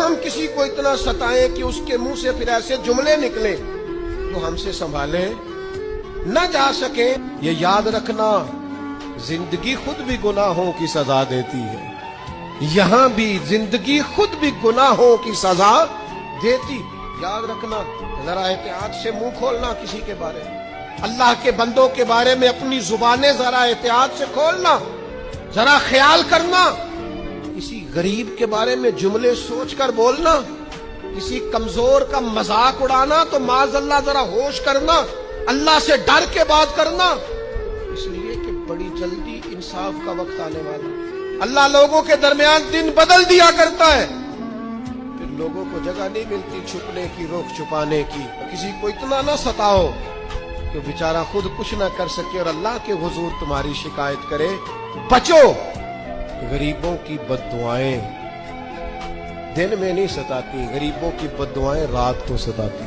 ہم کسی کو اتنا ستائیں کہ اس کے منہ سے پھر ایسے جملے نکلے جو ہم سے سنبھالے نہ جا سکے. یہ یاد رکھنا زندگی خود بھی گناہوں کی سزا دیتی ہے. یہاں بھی زندگی خود بھی گناہوں کی سزا دیتی. یاد رکھنا, ذرا احتیاط سے منہ کھولنا کسی کے بارے میں. اللہ کے بندوں کے بارے میں اپنی زبانیں ذرا احتیاط سے کھولنا, ذرا خیال کرنا. کسی غریب کے بارے میں جملے سوچ کر بولنا, کسی کمزور کا مذاق اڑانا تو معاذ اللہ ذرا ہوش کرنا, اللہ سے ڈر کے بات کرنا, اس لیے کہ بڑی جلدی انصاف کا وقت آنے والا. اللہ لوگوں کے درمیان دن بدل دیا کرتا ہے, پھر لوگوں کو جگہ نہیں ملتی چھپنے کی, رخ چھپانے کی. کسی کو اتنا نہ ستاؤ کہ بیچارہ خود کچھ نہ کر سکے اور اللہ کے حضور تمہاری شکایت کرے. بچو, غریبوں کی بد دعائیں دن میں نہیں ستاتی, غریبوں کی بد دعائیں رات کو ستاتی.